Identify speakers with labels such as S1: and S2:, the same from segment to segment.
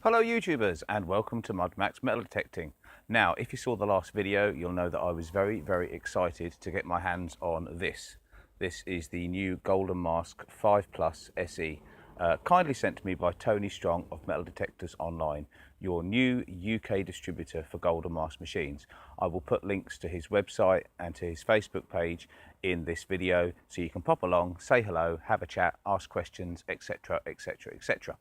S1: Hello YouTubers and welcome to Max Metal Detecting. Now if you saw the last video you'll know that I was very excited to get my hands on this. This is the new Golden Mask 5+SE, kindly sent to me by Tony Strong of Metal Detectors Online, your new UK distributor for Golden Mask machines. I will put links to his website and to his Facebook page in this video so you can pop along, say hello, have a chat, ask questions, etc, etc, etc.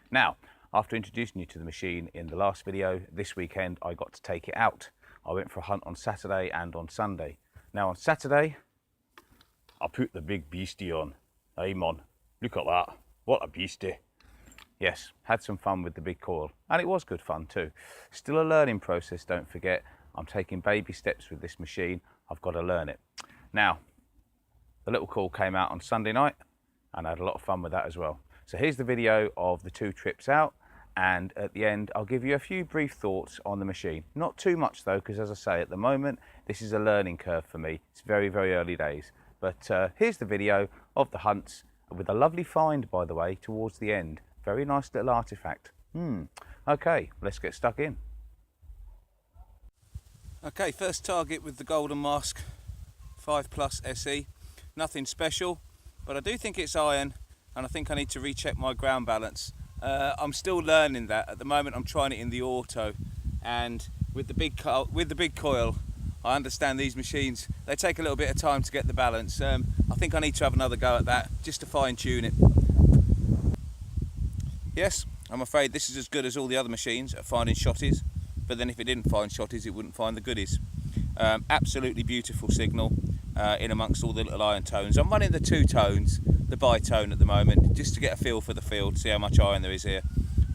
S1: Now, after introducing you to the machine in the last video, this weekend I got to take it out. I went for a hunt on Saturday and on Sunday. Now on Saturday, I put the big beastie on. Hey mon, look at that, what a beastie. Yes, had some fun with the big coil, and it was good fun too. Still a learning process, don't forget. I'm taking baby steps with this machine, I've got to learn it. Now, the little coil came out on Sunday night, and I had a lot of fun with that as well. So here's the video of the 2 trips out, and at the end I'll give you a few brief thoughts on the machine. Not too much though, because as I say, at the moment this is a learning curve for me. It's very early days. But here's the video of the hunts, with a lovely find by the way towards the end. Very nice little artefact. Okay, let's get stuck in. Okay, first target with the Golden Mask 5+SE. Nothing special, but I do think it's iron, and I think I need to recheck my ground balance. I'm still learning that. At the moment I'm trying it in the auto, and with the big coil, I understand these machines, they take a little bit of time to get the balance. I think I need to have another go at that just to fine tune it. Yes, I'm afraid this is as good as all the other machines at finding shotties, but then if it didn't find shotties it wouldn't find the goodies. Absolutely beautiful signal in amongst all the little iron tones. I'm running the 2 tones, the bitone at the moment, just to get a feel for the field, see how much iron there is here.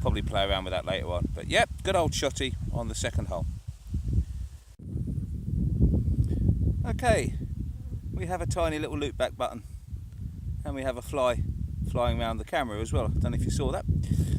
S1: Probably play around with that later on. But yep, good old shotty on the second hole. Okay, we have a tiny little loop back button, and we have a fly flying around the camera as well. I don't know if you saw that,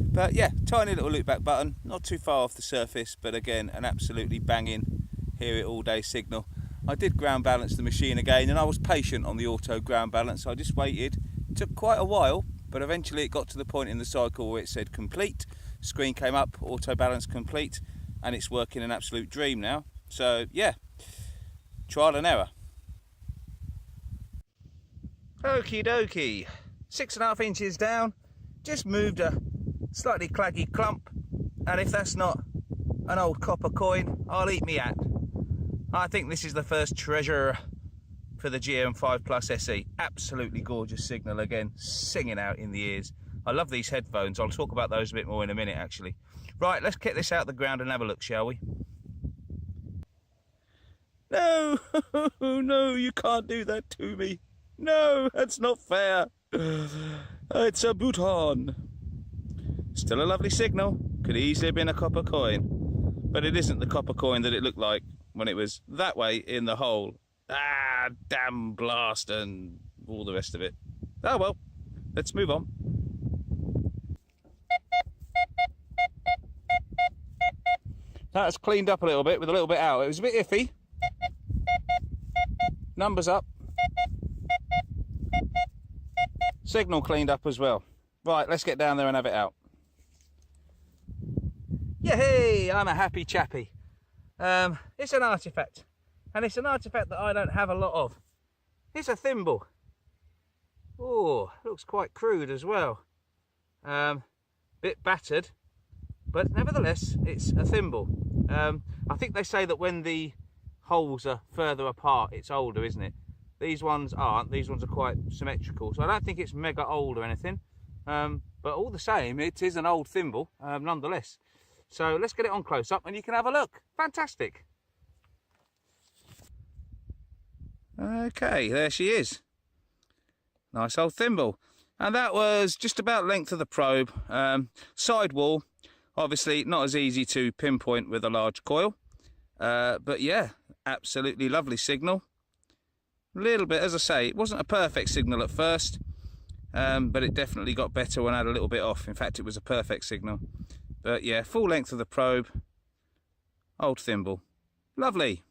S1: but yeah, tiny little loop back button, not too far off the surface, but again an absolutely banging hear it all day signal. I did ground balance the machine again, and I was patient on the auto ground balance. I just waited. It took quite a while, but eventually it got to the point in the cycle where it said complete. Screen came up, auto balance complete, and it's working an absolute dream now. So yeah, trial and error. Okie dokie, 6.5 inches down, just moved a slightly claggy clump, and if that's not an old copper coin, I'll eat me at. I think this is the first treasure for the GM 5+SE. Absolutely gorgeous signal again, singing out in the ears. I love these headphones. I'll talk about those a bit more in a minute actually. Right, let's get this out of the ground and have a look, shall we? No, no, you can't do that to me. No, that's not fair. It's a Bhutan. Still a lovely signal. Could easily have been a copper coin, but it isn't the copper coin that it looked like when it was that way in the hole. Ah, damn blast and all the rest of it. Oh well, let's move on. That's cleaned up a little bit with a little bit out. It was a bit iffy. Numbers up. Signal cleaned up as well. Right, let's get down there and have it out. Yay, I'm a happy chappy. It's an artefact, and it's an artefact that I don't have a lot of. It's a thimble. Oh, looks quite crude as well. Bit battered, but nevertheless, it's a thimble. I think they say that when the holes are further apart, it's older, isn't it? These ones aren't. These ones are quite symmetrical, so I don't think it's mega old or anything. But all the same, it is an old thimble, nonetheless. So let's get it on close up and you can have a look. Fantastic. Okay, there she is. Nice old thimble. And that was just about length of the probe. Sidewall, obviously not as easy to pinpoint with a large coil. But yeah, absolutely lovely signal. A little bit, as I say, it wasn't a perfect signal at first, but it definitely got better when I had a little bit off. In fact, it was a perfect signal. But yeah, full length of the probe, old thimble, lovely.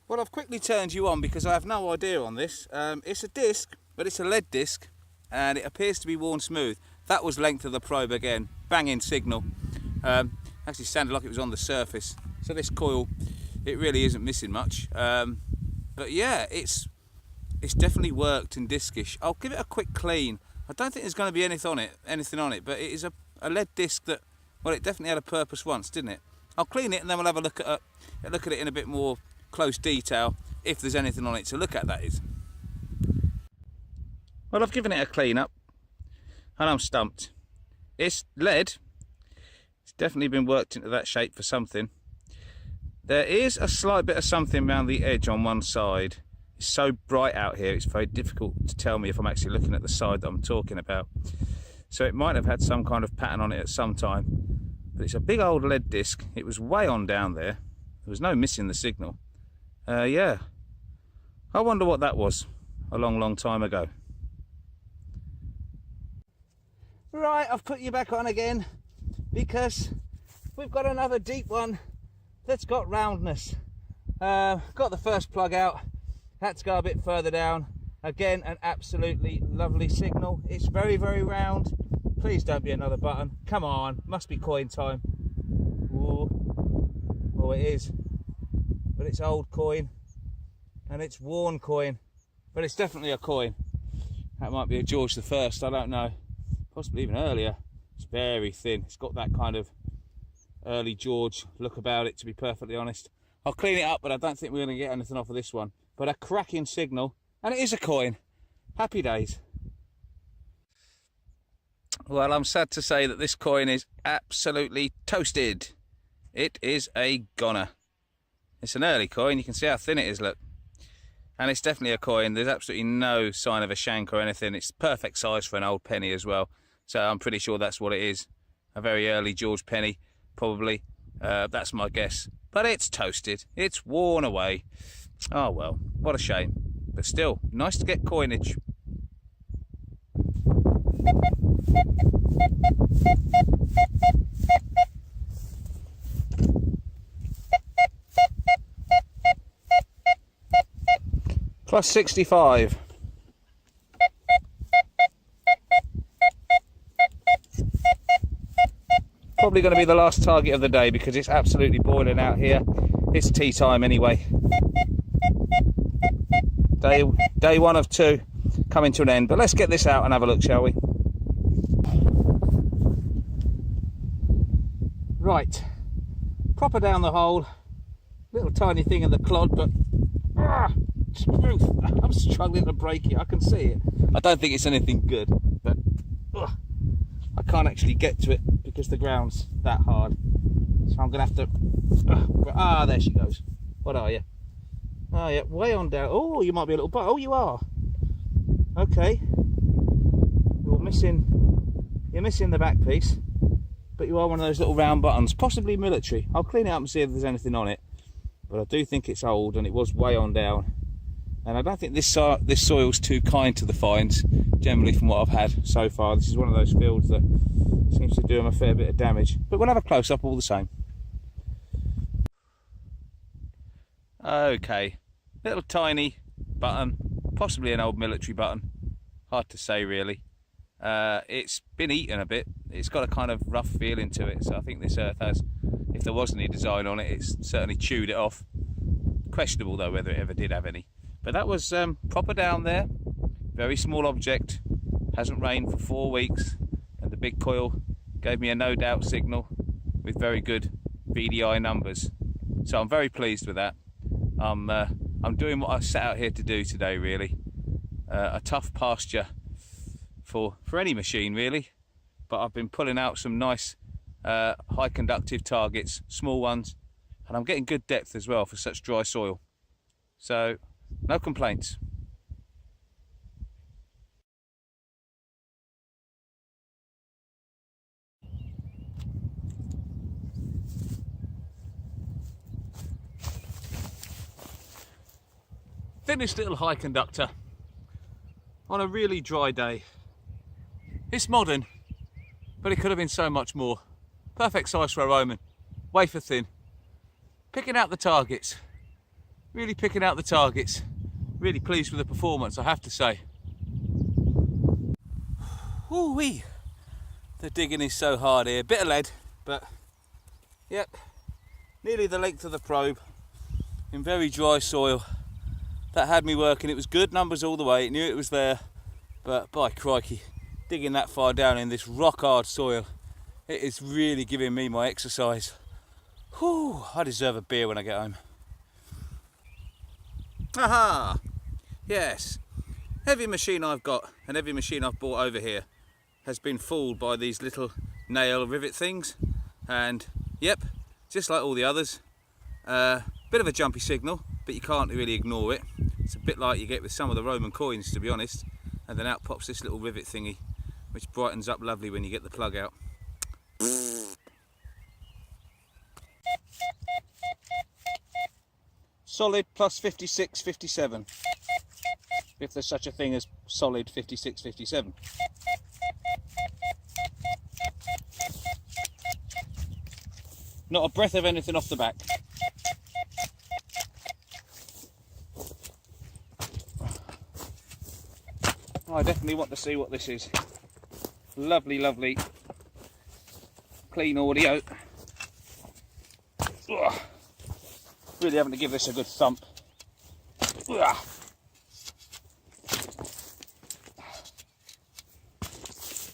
S1: Well, I've quickly turned you on because I have no idea on this. It's a disc, but it's a lead disc, and it appears to be worn smooth. that was length of the probe again, banging signal. Actually sounded like it was on the surface. So this coil, it really isn't missing much. But yeah, it's definitely worked and discish. I'll give it a quick clean. I don't think there's going to be anything on it, but it is a lead disc that, well, it definitely had a purpose once, didn't it? I'll clean it and then we'll have a look at it in a bit more close detail, if there's anything on it to look at, that is. Well, I've given it a clean up and I'm stumped. It's lead. It's definitely been worked into that shape for something. There is a slight bit of something around the edge on one side. It's so bright out here, it's very difficult to tell me if I'm actually looking at the side that I'm talking about. So it might have had some kind of pattern on it at some time. But it's a big old lead disc. It was way on down there. There was no missing the signal. Yeah. I wonder what that was a long, long time ago. Right, I've put you back on again because we've got another deep one that's got roundness. Got the first plug out, had to go a bit further down. Again, an absolutely lovely signal. It's very, very round. Please don't be another button. Come on, must be coin time. Ooh. Oh, it is. But it's old coin and it's worn coin, but it's definitely a coin. That might be a George the First, I don't know. Possibly even earlier. It's very thin. It's got that kind of early George look about it, to be perfectly honest. I'll clean it up, but I don't think we're going to get anything off of this one. But a cracking signal, and it is a coin. Happy days. Well, I'm sad to say that this coin is absolutely toasted. It is a goner. It's an early coin. You can see how thin it is, look. And it's definitely a coin. There's absolutely no sign of a shank or anything. It's perfect size for an old penny as well. So I'm pretty sure that's what it is. A very early George penny, probably. That's my guess. But it's toasted. It's worn away. Oh well, what a shame. But still, nice to get coinage. Plus 65. Probably going to be the last target of the day because it's absolutely boiling out here. It's tea time anyway. Day one of two coming to an end. But let's get this out and have a look, shall we? Right. Proper down the hole. Little tiny thing in the clod, but I'm struggling to break it. I can see it. I don't think it's anything good, but I can't actually get to it because the ground's that hard. So I'm gonna have to. There she goes. What are you? Oh yeah, way on down. Oh, you might be a little bit. Oh, you are. Okay. You're missing the back piece, but you are one of those little round buttons, possibly military. I'll clean it up and see if there's anything on it. But I do think it's old and it was way on down. And I don't think this soil's too kind to the fines, generally from what I've had so far. This is one of those fields that seems to do them a fair bit of damage. But we'll have a close-up all the same. Okay, little tiny button, possibly an old military button. Hard to say really. It's been eaten a bit. It's got a kind of rough feeling to it. So I think this earth has, if there was any design on it, it's certainly chewed it off. Questionable though whether it ever did have any. But that was proper down there. Very small object. Hasn't rained for 4 weeks. And the big coil gave me a no doubt signal with very good VDI numbers. So I'm very pleased with that. I'm doing what I set out here to do today, really. A tough pasture for any machine, really. But I've been pulling out some nice high conductive targets, small ones, and I'm getting good depth as well for such dry soil. So, no complaints. Finished little high conductor on a really dry day. It's modern, but it could have been so much more. Perfect size for a Roman, wafer thin. Picking out the targets, really picking out the targets. Really pleased with the performance, I have to say. Ooh-wee, The digging is so hard here. Bit of lead, but yep, nearly the length of the probe in very dry soil. That had me working. It was good numbers all the way. It knew it was there, but by crikey, digging that far down in this rock hard soil, it is really giving me my exercise. Whew, I deserve a beer when I get home. Aha! Yes, every machine I've got and every machine I've bought over here has been fooled by these little nail rivet things, and yep, just like all the others, bit of a jumpy signal, but you can't really ignore it. It's a bit like you get with some of the Roman coins, to be honest, and then out pops this little rivet thingy, which brightens up lovely when you get the plug out. Solid plus 56, 57. If there's such a thing as solid 56, 57. Not a breath of anything off the back. I definitely want to see what this is. Lovely, lovely, clean audio. Ugh. Really having to give this a good thump. Ugh.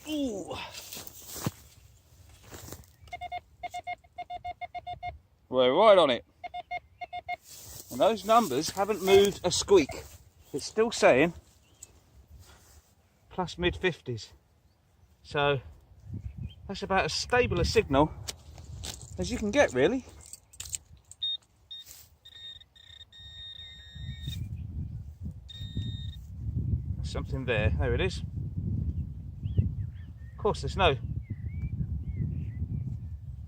S1: Ooh. We're right on it. And those numbers haven't moved a squeak. It's still saying plus mid 50s. So that's about as stable a signal as you can get, really. There's something there. There it is. Of course, there's no.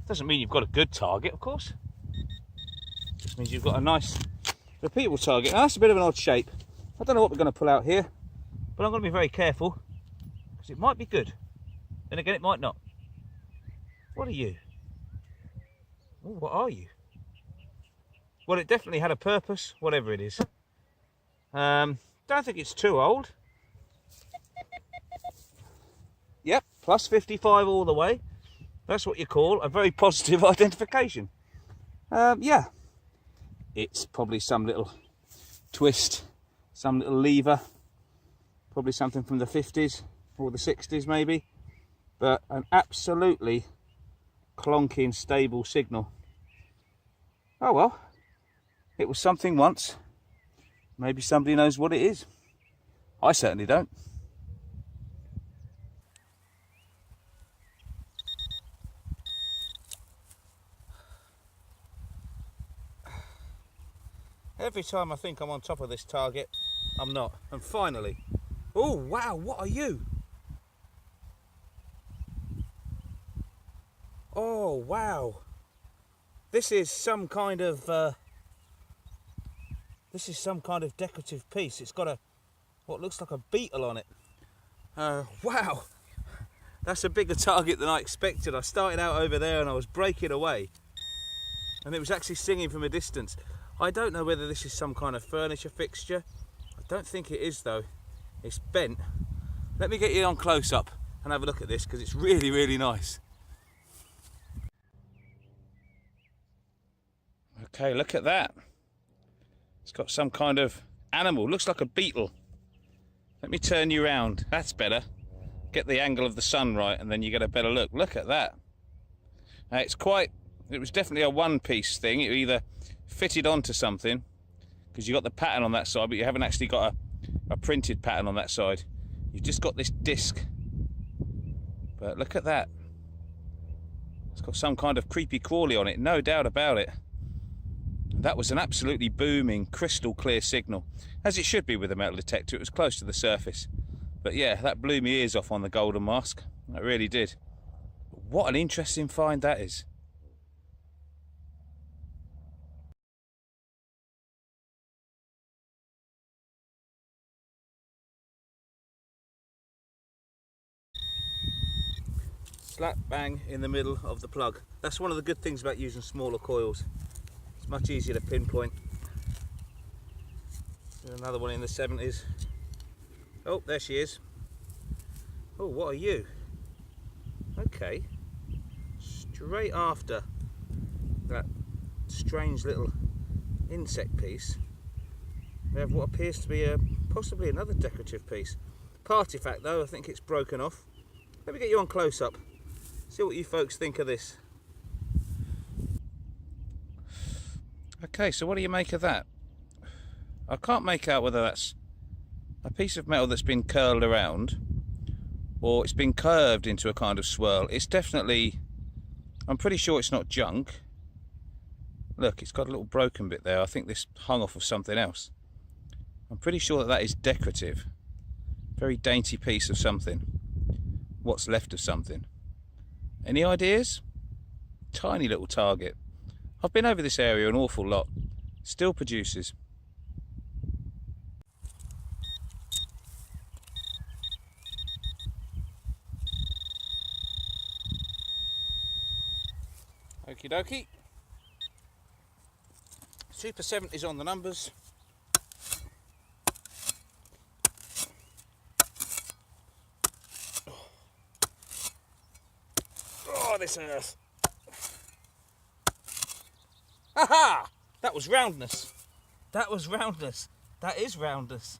S1: Doesn't mean you've got a good target, of course. Just means you've got a nice, repeatable target. Now, that's a bit of an odd shape. I don't know what we're going to pull out here, but I'm going to be very careful because it might be good. Then again, it might not. What are you? Ooh, what are you? Well, it definitely had a purpose, whatever it is. Don't think it's too old. Yep, plus 55 all the way. That's what you call a very positive identification. Yeah, it's probably some little twist, some little lever, probably something from the 50s or the 60s maybe, but an absolutely clonking stable signal. Oh well, it was something once. Maybe somebody knows what it is. I certainly don't. Every time I think I'm on top of this target, I'm not. And finally, oh wow, what are you? Oh wow, this is some kind of decorative piece. It's got what looks like a beetle on it. Wow, that's a bigger target than I expected. I started out over there and I was breaking away, and it was actually singing from a distance. I don't know whether this is some kind of furniture fixture. I don't think it is though. It's bent. Let me get you on close up and have a look at this because it's really, really nice. Okay, look at that. It's got some kind of animal. Looks like a beetle. Let me turn you around. That's better. Get the angle of the sun right and then you get a better look. Look at that. It was definitely a one-piece thing. It either fitted onto something because you got the pattern on that side, but you haven't actually got a printed pattern on that side. You've just got this disc. But look at that. It's got some kind of creepy crawly on it, no doubt about it. That was an absolutely booming, crystal clear signal, as it should be with a metal detector. It was close to the surface. But yeah, that blew my ears off on the golden mask. That really did. What an interesting find that is. Slap bang in the middle of the plug. That's one of the good things about using smaller coils. It's much easier to pinpoint. There's another one in the 70s. Oh, there she is. Oh, what are you? Okay, straight after that strange little insect piece, we have what appears to be possibly another decorative piece. Artefact though, I think it's broken off. Let me get you on close up, see what you folks think of this. Okay, so what do you make of that? I can't make out whether that's a piece of metal that's been curled around or it's been curved into a kind of swirl. It's definitely, I'm pretty sure it's not junk. Look, it's got a little broken bit there. I think this hung off of something else. I'm pretty sure that that is decorative. Very dainty piece of something. What's left of something. Any ideas? Tiny little target. I've been over this area an awful lot. Still produces. Okie dokie. Super 70s on the numbers. Oh, this earth. Aha! That was roundness. That was roundness. That is roundness.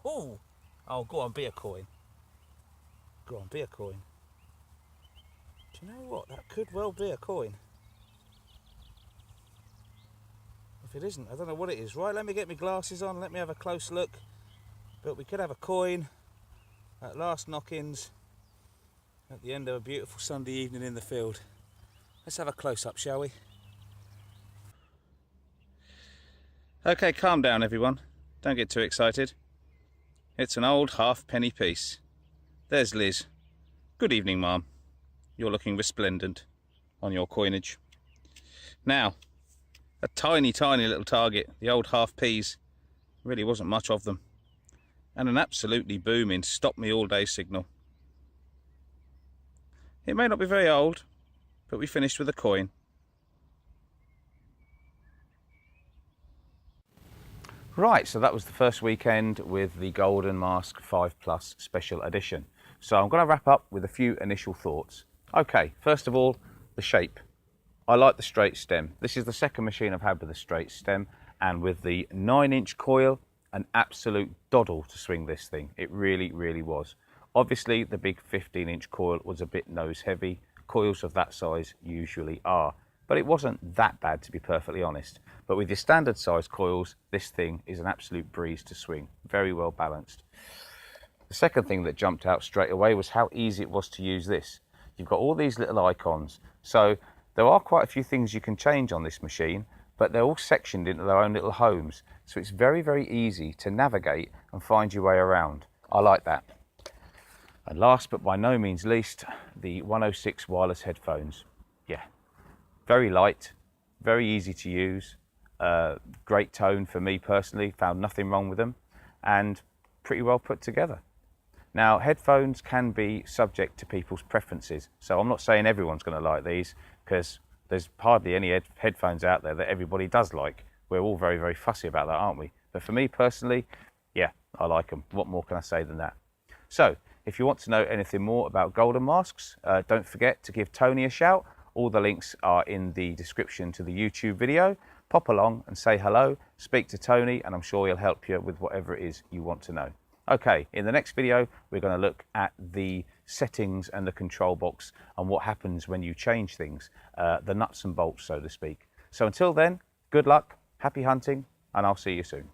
S1: Oh, oh, go on, be a coin. Go on, be a coin. Do you know what? That could well be a coin. If it isn't, I don't know what it is. Right, let me get my glasses on, let me have a close look. But we could have a coin at last knock-ins at the end of a beautiful Sunday evening in the field. Let's have a close-up, shall we? Okay, calm down everyone. Don't get too excited. It's an old halfpenny piece. There's Liz. Good evening, Mum. You're looking resplendent on your coinage. Now, a tiny, tiny little target. The old half P's. Really wasn't much of them. And an absolutely booming stop me all day signal. It may not be very old, but we finished with a coin. Right, so that was the first weekend with the Golden Mask 5+ Special Edition. So I'm going to wrap up with a few initial thoughts. Okay, first of all, the shape. I like the straight stem. This is the second machine I've had with a straight stem, and with the 9-inch coil, an absolute doddle to swing this thing. It really, really was. Obviously, the big 15-inch coil was a bit nose heavy. Coils of that size usually are. But it wasn't that bad, to be perfectly honest. But with your standard size coils, this thing is an absolute breeze to swing. Very well balanced. The second thing that jumped out straight away was how easy it was to use this. You've got all these little icons. So there are quite a few things you can change on this machine, but they're all sectioned into their own little homes. So it's very, very easy to navigate and find your way around. I like that. And last but by no means least, the 106 wireless headphones. Yeah. Very light, very easy to use, great tone for me personally, found nothing wrong with them, and pretty well put together. Now, headphones can be subject to people's preferences, so I'm not saying everyone's going to like these, because there's hardly any headphones out there that everybody does like. We're all very, very fussy about that, aren't we? But for me personally, yeah, I like them. What more can I say than that? So, if you want to know anything more about Golden Masks, don't forget to give Tony a shout. All the links are in the description to the YouTube video. Pop along and say hello, speak to Tony, and I'm sure he'll help you with whatever it is you want to know. Okay, in the next video, we're going to look at the settings and the control box and what happens when you change things, the nuts and bolts, so to speak. So until then, good luck, happy hunting, and I'll see you soon.